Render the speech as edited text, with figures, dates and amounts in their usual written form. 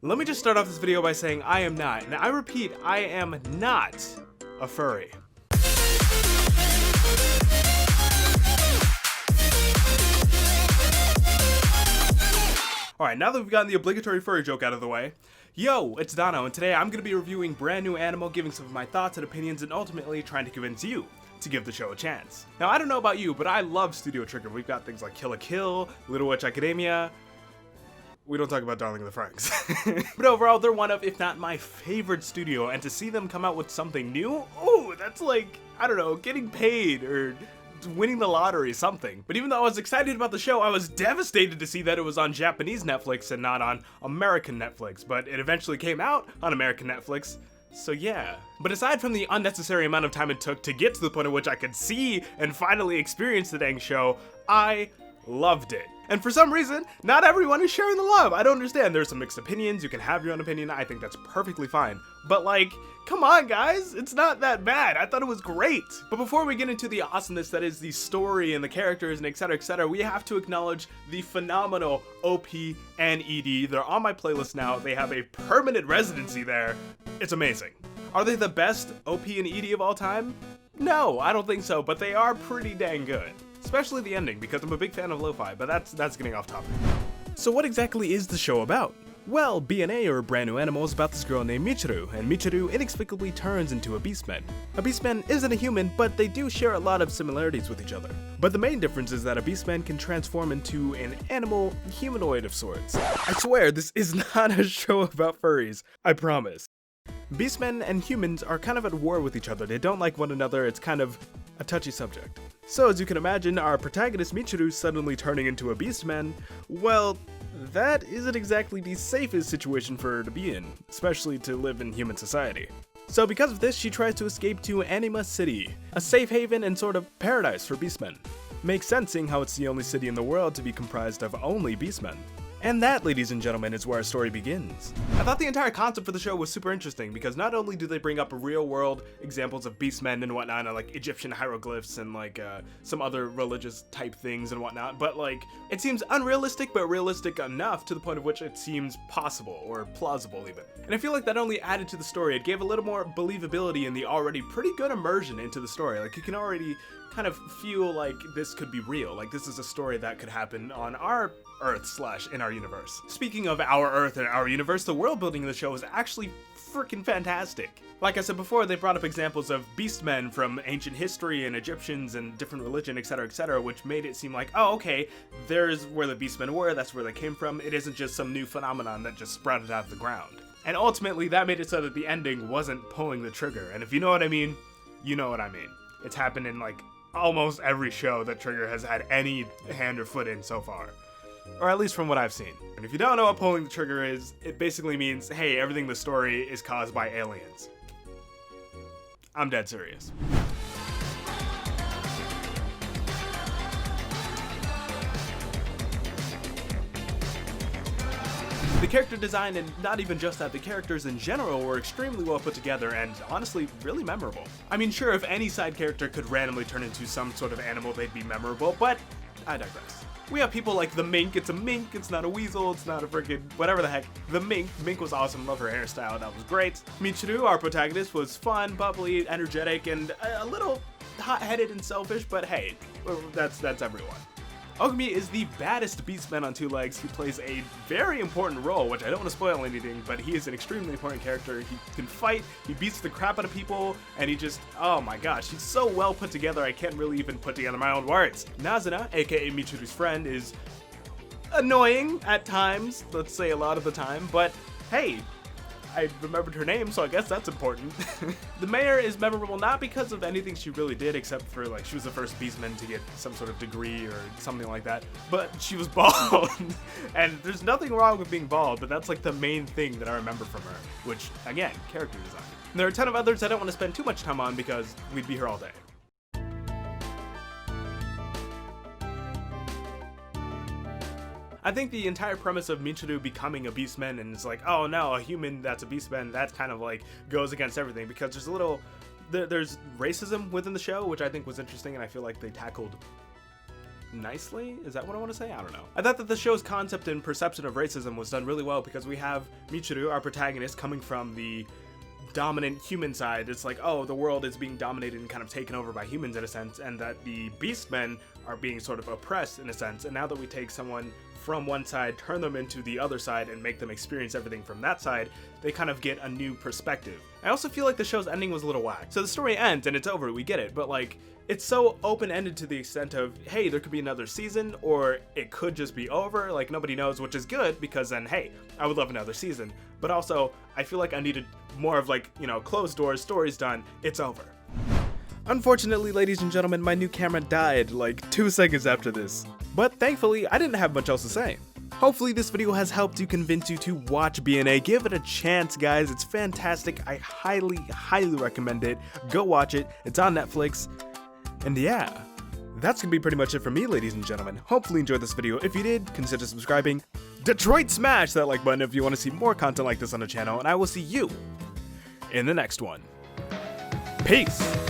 Let me just start off this video by saying I am not, and I repeat, I am not a furry. Alright, now that we've gotten the obligatory furry joke out of the way, yo, it's Dono, and today I'm going to be reviewing brand new anime, giving some of my thoughts and opinions, and ultimately trying to convince you to give the show a chance. Now, I don't know about you, but I love Studio Trigger. We've got things like Kill la Kill, Little Witch Academia. We don't talk about Darling in the Franxx. But overall, they're one of, if not my favorite studio, and to see them come out with something new, ooh, that's like, I don't know, getting paid or winning the lottery, something. But even though I was excited about the show, I was devastated to see that it was on Japanese Netflix and not on American Netflix, but it eventually came out on American Netflix. So yeah. But aside from the unnecessary amount of time it took to get to the point at which I could see and finally experience the dang show, I loved it. And for some reason, not everyone is sharing the love. I don't understand. There's some mixed opinions. You can have your own opinion. I think that's perfectly fine. But like, come on guys, it's not that bad. I thought it was great. But before we get into the awesomeness that is the story and the characters and etc, we have to acknowledge the phenomenal OP and ED. They're on my playlist now. They have a permanent residency there. It's amazing. Are they the best OP and ED of all time? No, I don't think so, but they are pretty dang good. Especially the ending, because I'm a big fan of lo-fi, but that's getting off topic. So what exactly is the show about? Well, BNA, or Brand New Animal, is about this girl named Michiru, and Michiru inexplicably turns into a beastman. A beastman isn't a human, but they do share a lot of similarities with each other. But the main difference is that a beastman can transform into an animal humanoid of sorts. I swear, this is not a show about furries, I promise. Beastmen and humans are kind of at war with each other. They don't like one another. It's kind of a touchy subject. So as you can imagine, our protagonist Michiru suddenly turning into a beastman, well, that isn't exactly the safest situation for her to be in, especially to live in human society. So because of this, she tries to escape to Anima City, a safe haven and sort of paradise for beastmen. Makes sense seeing how it's the only city in the world to be comprised of only beastmen. And that, ladies and gentlemen, is where our story begins. I thought the entire concept for the show was super interesting because not only do they bring up real world examples of beastmen and whatnot, and like Egyptian hieroglyphs and like some other religious type things and whatnot, but like it seems unrealistic but realistic enough to the point of which it seems possible or plausible even. And I feel like that only added to the story. It gave a little more believability in the already pretty good immersion into the story. Like you can already kind of feel like this could be real. Like this is a story that could happen on our Earth / in our universe. Speaking of our Earth and our universe, the world building in the show is actually freaking fantastic. Like I said before, they brought up examples of beastmen from ancient history and Egyptians and different religion, etc, which made it seem like, oh, okay, there's where the beastmen were, that's where they came from. It isn't just some new phenomenon that just sprouted out of the ground. And ultimately, that made it so that the ending wasn't pulling the trigger. And if you know what I mean, you know what I mean. It's happened in like almost every show that Trigger has had any hand or foot in so far. Or at least from what I've seen. And if you don't know what pulling the trigger is, it basically means, hey, everything in the story is caused by aliens. I'm dead serious. The character design, and not even just that, the characters in general were extremely well put together and honestly really memorable. I mean, sure, if any side character could randomly turn into some sort of animal, they'd be memorable, but I digress. We have people like the mink. It's a mink, it's not a weasel, it's not a freaking whatever the heck. The mink. Mink was awesome, love her hairstyle, that was great. Michiru, our protagonist, was fun, bubbly, energetic, and a little hot-headed and selfish, but hey, that's everyone. Ogami is the baddest beastman on two legs. He plays a very important role, which I don't want to spoil anything, but he is an extremely important character. He can fight, he beats the crap out of people, and he just, oh my gosh, he's so well put together, I can't really even put together my own words. Nazuna, aka Michiru's friend, is annoying at times, let's say a lot of the time, but hey, I remembered her name, so I guess that's important. The mayor is memorable not because of anything she really did, except for like she was the first beastman to get some sort of degree or something like that, but she was bald. And there's nothing wrong with being bald, but that's like the main thing that I remember from her, which again, character design. And there are a ton of others I don't want to spend too much time on because we'd be here all day. I think the entire premise of Michiru becoming a beastman and it's like, oh no, a human that's a beastman, that kind of like goes against everything because there's racism within the show, which I think was interesting and I feel like they tackled nicely? Is that what I want to say? I don't know. I thought that the show's concept and perception of racism was done really well because we have Michiru, our protagonist, coming from the dominant human side. It's like, oh, the world is being dominated and kind of taken over by humans in a sense, and that the beastmen are being sort of oppressed in a sense. And now that we take someone from one side, turn them into the other side, and make them experience everything from that side, they kind of get a new perspective. I also feel like the show's ending was a little whack. So the story ends and it's over, we get it, but like, it's so open-ended to the extent of, hey, there could be another season, or it could just be over, like nobody knows, which is good, because then, hey, I would love another season. But also, I feel like I needed more of like, you know, closed doors, story's done, it's over. Unfortunately, ladies and gentlemen, my new camera died like 2 seconds after this. But thankfully, I didn't have much else to say. Hopefully this video has helped you convince you to watch BNA. Give it a chance, guys. It's fantastic. I highly, highly recommend it. Go watch it. It's on Netflix. And yeah, that's gonna be pretty much it for me, ladies and gentlemen. Hopefully you enjoyed this video. If you did, consider subscribing. Detroit, smash that like button if you want to see more content like this on the channel, and I will see you in the next one. Peace!